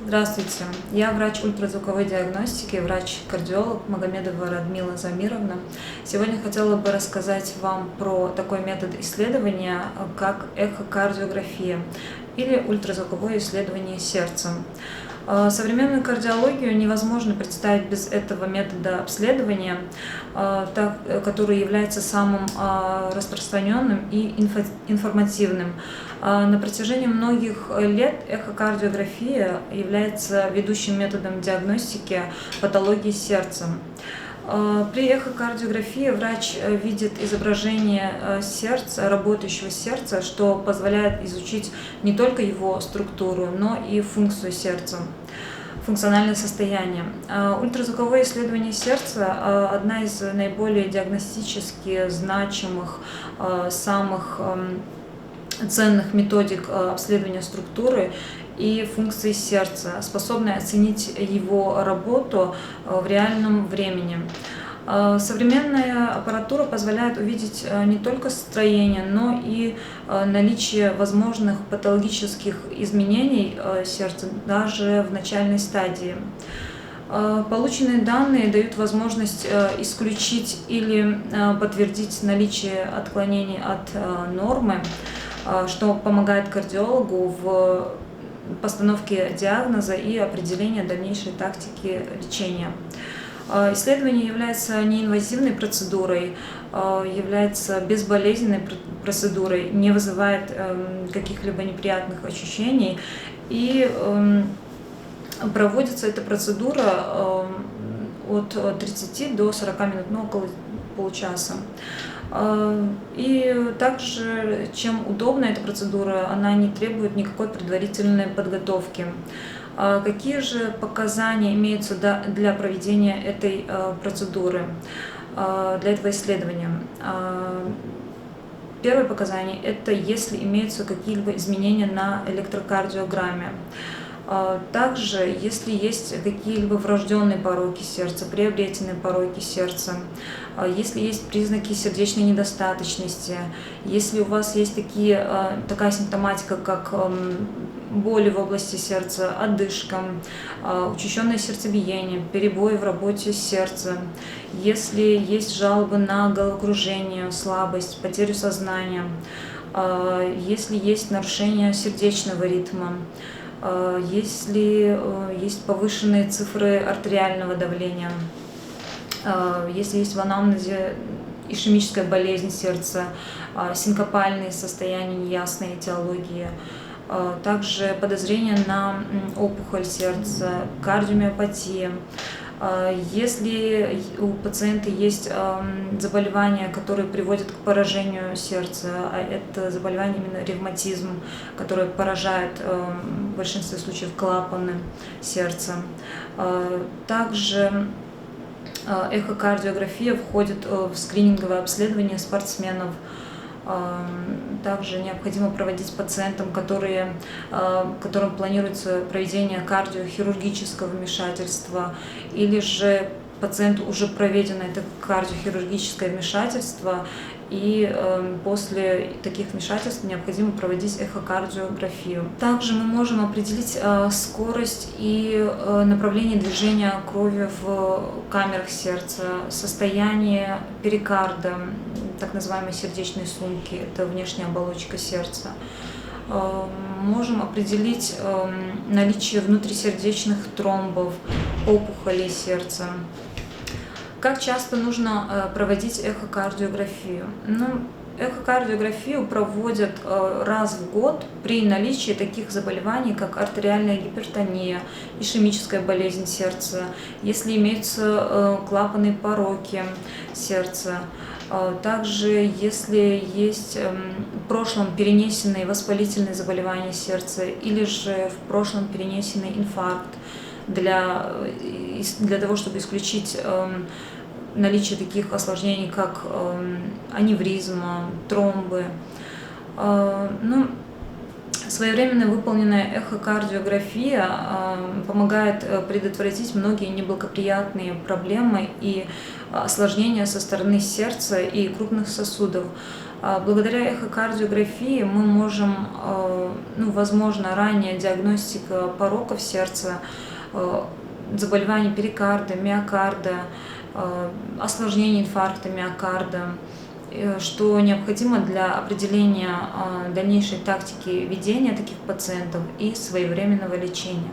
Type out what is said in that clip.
Здравствуйте, я врач ультразвуковой диагностики, врач-кардиолог Магомедова Радмила Замировна. Сегодня хотела бы рассказать вам про такой метод исследования, как эхокардиография или ультразвуковое исследование сердца. Современную кардиологию невозможно представить без этого метода обследования, который является самым распространенным и информативным. На протяжении многих лет эхокардиография является ведущим методом диагностики патологии сердца. При эхокардиографии врач видит изображение сердца, работающего сердца, что позволяет изучить не только его структуру, но и функцию сердца, функциональное состояние. Ультразвуковое исследование сердца – одна из наиболее диагностически значимых, самых ценных методик обследования структуры и функции сердца, способной оценить его работу в реальном времени. Современная аппаратура позволяет увидеть не только строение, но и наличие возможных патологических изменений сердца даже в начальной стадии. Полученные данные дают возможность исключить или подтвердить наличие отклонений от нормы, что помогает кардиологу в постановке диагноза и определении дальнейшей тактики лечения. Исследование является неинвазивной процедурой, является безболезненной процедурой, не вызывает каких-либо неприятных ощущений, и проводится эта процедура от 30 до 40 минут, около получаса. И также, чем удобна эта процедура, она не требует никакой предварительной подготовки. Какие же показания имеются для проведения этой процедуры, для этого исследования? Первое показание – это если имеются какие-либо изменения на электрокардиограмме. Также, если есть какие-либо врожденные пороки сердца, приобретенные пороки сердца, если есть признаки сердечной недостаточности, если у вас есть такая симптоматика, как боли в области сердца, одышка, учащенное сердцебиение, перебои в работе сердца, если есть жалобы на головокружение, слабость, потерю сознания, если есть нарушение сердечного ритма, если есть повышенные цифры артериального давления, если есть в анамнезе ишемическая болезнь сердца, синкопальные состояния, неясной этиологии, также подозрение на опухоль сердца, кардиомиопатия. Если у пациента есть заболевания, которые приводят к поражению сердца, а это заболевание именно ревматизм, которое поражает в большинстве случаев клапаны сердца. Также эхокардиография входит в скрининговое обследование спортсменов. Также необходимо проводить пациентам, которым планируется проведение кардиохирургического вмешательства, или же пациенту уже проведено это кардиохирургическое вмешательство, и после таких вмешательств необходимо проводить эхокардиографию. Также мы можем определить скорость и направление движения крови в камерах сердца, состояние перикарда, так называемой сердечной сумки, это внешняя оболочка сердца. Можем определить наличие внутрисердечных тромбов, опухолей сердца. Как часто нужно проводить эхокардиографию? Эхокардиографию проводят раз в год при наличии таких заболеваний, как артериальная гипертония, ишемическая болезнь сердца, если имеются клапанные пороки сердца. Также, если есть в прошлом перенесенные воспалительные заболевания сердца или же в прошлом перенесенный инфаркт, для того, чтобы исключить наличие таких осложнений, как аневризма, тромбы. Своевременно выполненная эхокардиография помогает предотвратить многие неблагоприятные проблемы и осложнения со стороны сердца и крупных сосудов. Благодаря эхокардиографии мы можем, возможно, ранняя диагностика пороков сердца, заболеваний перикарда, миокарда, осложнений инфаркта миокарда, что необходимо для определения дальнейшей тактики ведения таких пациентов и своевременного лечения.